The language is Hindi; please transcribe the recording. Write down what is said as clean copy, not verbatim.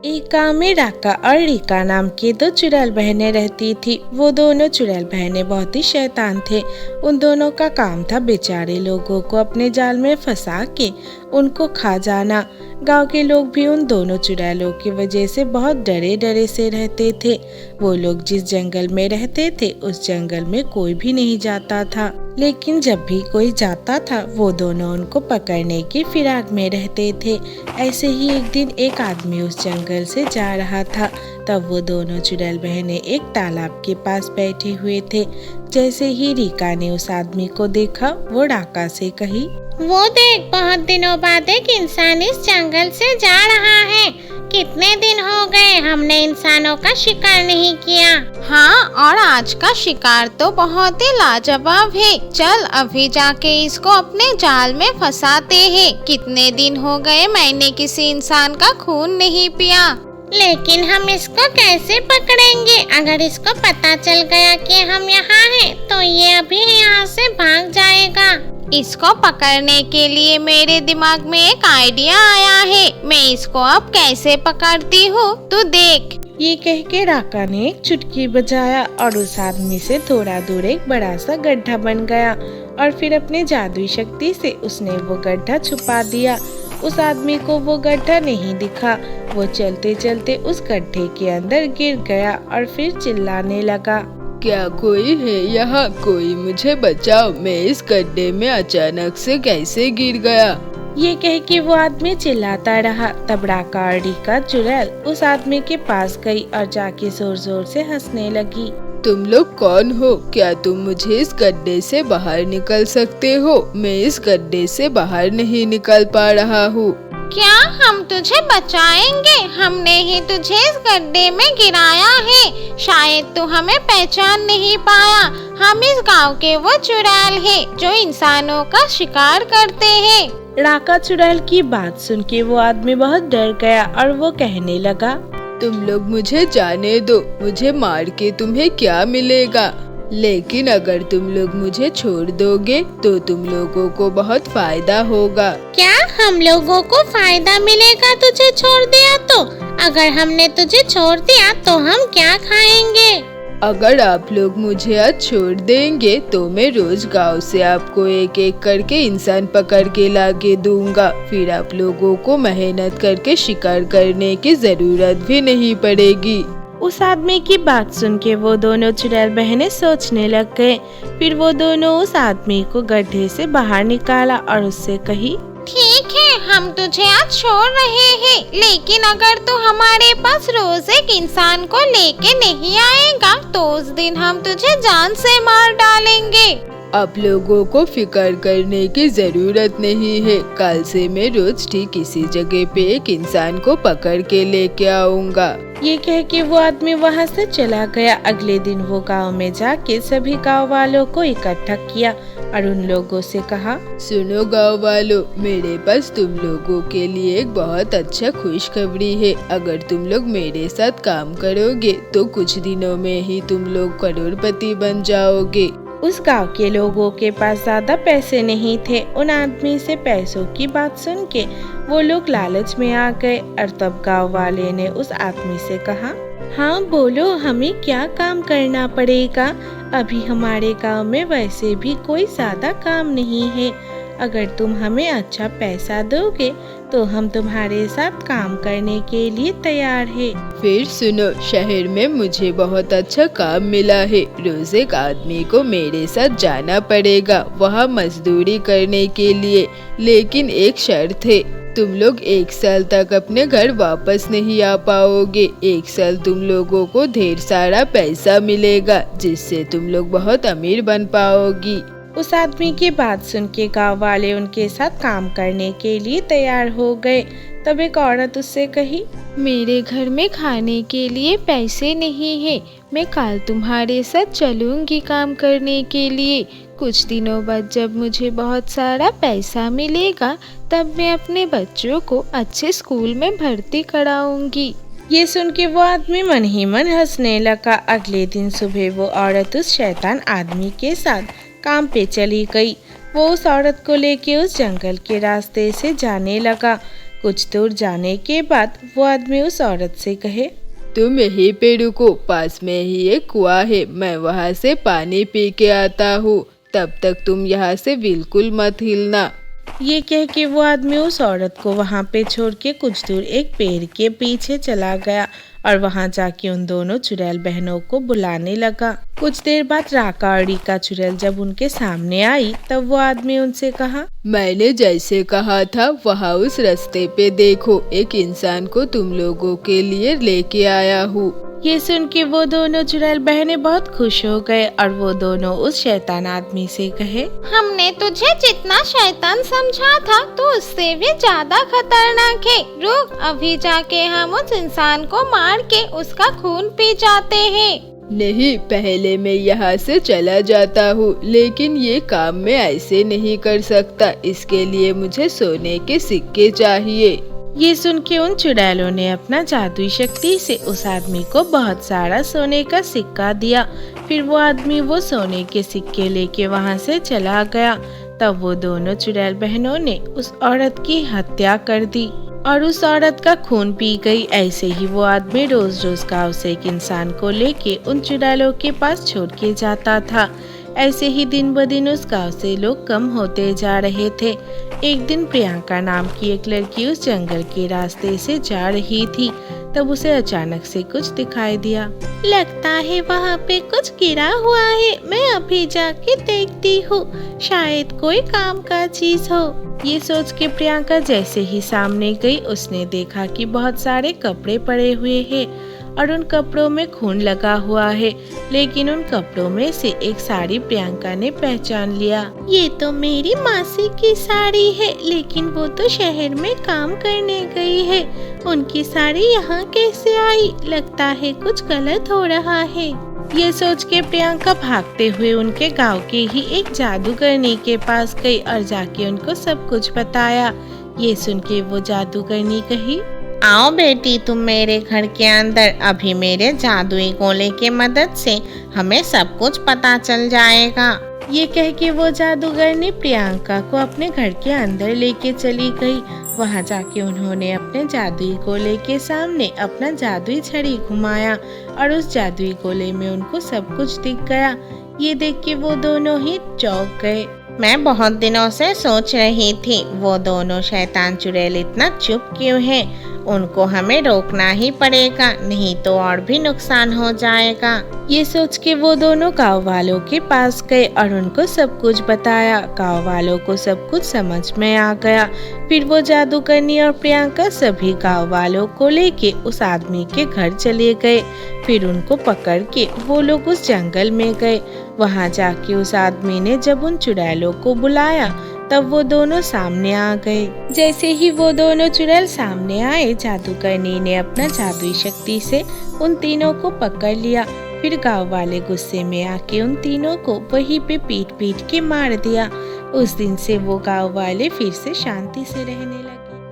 एक गांव में राका और रीका नाम की दो चुड़ैल बहनें रहती थी। वो दोनों चुड़ैल बहनें बहुत ही शैतान थे। उन दोनों का काम था बेचारे लोगों को अपने जाल में फंसा के उनको खा जाना। गांव के लोग भी उन दोनों चुड़ैलों की वजह से बहुत डरे डरे से रहते थे। वो लोग जिस जंगल में रहते थे उस जंगल में कोई भी नहीं जाता था, लेकिन जब भी कोई जाता था वो दोनों उनको पकड़ने की फिराक में रहते थे। ऐसे ही एक दिन एक आदमी उस जंगल से जा रहा था। तब वो दोनों चुड़ैल बहनें एक तालाब के पास बैठे हुए थे। जैसे ही रीका ने उस आदमी को देखा, वो राका से कही, वो देख, बहुत दिनों बाद एक इंसान इस जंगल से जा रहा है। कितने दिन हो गए हमने इंसानों का शिकार नहीं किया। हाँ, और आज का शिकार तो बहुत ही लाजवाब है। चल अभी जाके इसको अपने जाल में फंसाते हैं। कितने दिन हो गए मैंने किसी इंसान का खून नहीं पिया। लेकिन हम इसको कैसे पकड़ेंगे? अगर इसको पता चल गया कि हम यहाँ हैं, तो ये अभी यहाँ से भाग जाएगा। इसको पकड़ने के लिए मेरे दिमाग में एक आइडिया आया है। मैं इसको अब कैसे पकड़ती हूँ, तू देख। ये कह के राका ने एक चुटकी बजाया और उस आदमी से थोड़ा दूर एक बड़ा सा गड्ढा बन गया और फिर अपने जादुई शक्ति से उसने वो गड्ढा छुपा दिया। उस आदमी को वो गड्ढा नहीं दिखा। वो चलते चलते उस गड्ढे के अंदर गिर गया और फिर चिल्लाने लगा, क्या कोई है यहाँ? कोई मुझे बचाओ, मैं इस गड्ढे में अचानक से कैसे गिर गया। ये कह के वो आदमी चिल्लाता रहा। तब राका और रीका चुड़ैल उस आदमी के पास गई और जाके जोर जोर से हंसने लगी। तुम लोग कौन हो? क्या तुम मुझे इस गड्ढे से बाहर निकल सकते हो? मैं इस गड्ढे से बाहर नहीं निकल पा रहा हूँ। क्या हम तुझे बचाएंगे? हमने ही तुझे इस गड्ढे में गिराया है। शायद तू हमें पहचान नहीं पाया। हम इस गांव के वो चुड़ैल हैं जो इंसानों का शिकार करते हैं। राका चुड़ैल की बात सुन के वो आदमी बहुत डर गया और वो कहने लगा, तुम लोग मुझे जाने दो। मुझे मार के तुम्हें क्या मिलेगा? लेकिन अगर तुम लोग मुझे छोड़ दोगे तो तुम लोगों को बहुत फायदा होगा। क्या हम लोगों को फायदा मिलेगा तुझे छोड़ दिया तो? अगर हमने तुझे छोड़ दिया तो हम क्या खाएंगे? अगर आप लोग मुझे आज छोड़ देंगे तो मैं रोज गांव से आपको एक एक करके इंसान पकड़ के ला के दूंगा। फिर आप लोगों को मेहनत करके शिकार करने की जरूरत भी नहीं पड़ेगी। उस आदमी की बात सुन के वो दोनों चुड़ैल बहनें सोचने लग गए। फिर वो दोनों उस आदमी को गड्ढे से बाहर निकाला और उससे कही, ठीक है, हम तुझे आज छोड़ रहे हैं, लेकिन अगर तू हमारे पास रोज एक इंसान को लेके नहीं आएगा तो उस दिन हम तुझे जान से मार डालेंगे। आप लोगों को फिक्र करने की जरूरत नहीं है। कल से मैं रोज ठीक इसी जगह पे एक इंसान को पकड़ के लेके आऊँगा। ये कह के वो आदमी वहाँ से चला गया। अगले दिन वो गांव में जाके सभी गांव वालों को इकट्ठा किया और उन लोगों से कहा, सुनो गांव वालों, मेरे पास तुम लोगों के लिए एक बहुत अच्छा खुशखबरी है। अगर तुम लोग मेरे साथ काम करोगे तो कुछ दिनों में ही तुम लोग करोड़पति बन जाओगे। उस गांव के लोगों के पास ज्यादा पैसे नहीं थे। उन आदमी से पैसों की बात सुन के वो लोग लालच में आ गए और तब गांव वाले ने उस आदमी से कहा, हाँ बोलो, हमें क्या काम करना पड़ेगा? अभी हमारे गांव में वैसे भी कोई ज्यादा काम नहीं है। अगर तुम हमें अच्छा पैसा दोगे तो हम तुम्हारे साथ काम करने के लिए तैयार है। फिर सुनो, शहर में मुझे बहुत अच्छा काम मिला है। रोज एक आदमी को मेरे साथ जाना पड़ेगा वहाँ मजदूरी करने के लिए, लेकिन एक शर्त है। तुम लोग 1 साल तक अपने घर वापस नहीं आ पाओगे। 1 साल तुम लोगों को ढेर सारा पैसा मिलेगा जिससे तुम लोग बहुत अमीर बन पाओगी। उस आदमी की बात सुन के गाँव वाले उनके साथ काम करने के लिए तैयार हो गए। तब एक औरत उससे कही, मेरे घर में खाने के लिए पैसे नहीं है। मैं कल तुम्हारे साथ चलूंगी काम करने के लिए। कुछ दिनों बाद जब मुझे बहुत सारा पैसा मिलेगा तब मैं अपने बच्चों को अच्छे स्कूल में भर्ती कराऊंगी। ये सुन के वो आदमी मन ही मन हंसने लगा। अगले दिन सुबह वो औरत उस शैतान आदमी के साथ काम पे चली गई। वो उस औरत को लेके उस जंगल के रास्ते से जाने लगा। कुछ दूर जाने के बाद वो आदमी उस औरत से कहे, तुम यहीं पे रुको, पास में ही एक कुआं है, मैं वहाँ से पानी पी के आता हूँ, तब तक तुम यहाँ से बिल्कुल मत हिलना। ये कह के वो आदमी उस औरत को वहाँ पे छोड़ के कुछ दूर एक पेड़ के पीछे चला गया और वहाँ जाके उन दोनों चुड़ैल बहनों को बुलाने लगा। कुछ देर बाद राका और रीका चुड़ैल जब उनके सामने आई तब वो आदमी उनसे कहा, मैंने जैसे कहा था वहाँ उस रास्ते पे देखो, एक इंसान को तुम लोगों के लिए लेके आया हूँ। ये सुन के वो दोनों चुड़ैल बहनें बहुत खुश हो गए और वो दोनों उस शैतान आदमी से कहे, हमने तुझे जितना शैतान समझा था तो उससे भी ज्यादा खतरनाक है। रुक, अभी जाके हम उस इंसान को मार के उसका खून पी जाते हैं। नहीं, पहले मैं यहाँ से चला जाता हूँ, लेकिन ये काम मैं ऐसे नहीं कर सकता, इसके लिए मुझे सोने के सिक्के चाहिए। ये सुन के उन चुड़ैलों ने अपना जादुई शक्ति से उस आदमी को बहुत सारा सोने का सिक्का दिया। फिर वो आदमी वो सोने के सिक्के लेके वहाँ से चला गया। तब वो दोनों चुड़ैल बहनों ने उस औरत की हत्या कर दी और उस औरत का खून पी गई। ऐसे ही वो आदमी रोज रोज गाँव से एक इंसान को लेके उन चुड़ैलों के पास छोड़ के जाता था। ऐसे ही दिन ब दिन उस गांव से लोग कम होते जा रहे थे। एक दिन प्रियंका नाम की एक लड़की उस जंगल के रास्ते से जा रही थी। तब उसे अचानक से कुछ दिखाई दिया। लगता है वहाँ पे कुछ गिरा हुआ है, मैं अभी जाके देखती हूँ, शायद कोई काम का चीज हो। ये सोच के प्रियंका जैसे ही सामने गई उसने देखा कि बहुत सारे कपड़े पड़े हुए हैं और उन कपड़ों में खून लगा हुआ है, लेकिन उन कपड़ों में से एक साड़ी प्रियंका ने पहचान लिया। ये तो मेरी मासी की साड़ी है, लेकिन वो तो शहर में काम करने गई है, उनकी साड़ी यहाँ कैसे आई? लगता है कुछ गलत हो रहा है। ये सोच के प्रियंका भागते हुए उनके गांव के ही एक जादूगरनी के पास गई और जाके उनको सब कुछ बताया। ये सुन के वो जादूगरनी कही, आओ बेटी, तुम मेरे घर के अंदर, अभी मेरे जादुई गोले के मदद से हमें सब कुछ पता चल जाएगा। ये कह के वो जादूगरनी प्रियंका को अपने घर के अंदर लेके चली गई। वहाँ जाके उन्होंने अपने जादुई गोले के सामने अपना जादुई छड़ी घुमाया और उस जादुई गोले में उनको सब कुछ दिख गया। ये देख के वो दोनों ही चौंक गए। मैं बहुत दिनों से सोच रही थी वो दोनों शैतान चुड़ैल इतना चुप क्यों हैं? उनको हमें रोकना ही पड़ेगा, नहीं तो और भी नुकसान हो जाएगा। ये सोच के वो दोनों गांव वालों के पास गए और उनको सब कुछ बताया। गांव वालों को सब कुछ समझ में आ गया। फिर वो जादूगरनी और प्रियंका सभी गांव वालों को लेके उस आदमी के घर चले गए। फिर उनको पकड़ के वो लोग उस जंगल में गए। वहाँ जाके उस आदमी ने जब उन चुड़ैलों को बुलाया तब वो दोनों सामने आ गए। जैसे ही वो दोनों चुड़ैल सामने आए, जादूगरनी ने अपना जादुई शक्ति से उन तीनों को पकड़ लिया। फिर गांव वाले गुस्से में आके उन तीनों को वहीं पे पीट पीट के मार दिया। उस दिन से वो गांव वाले फिर से शांति से रहने लगे।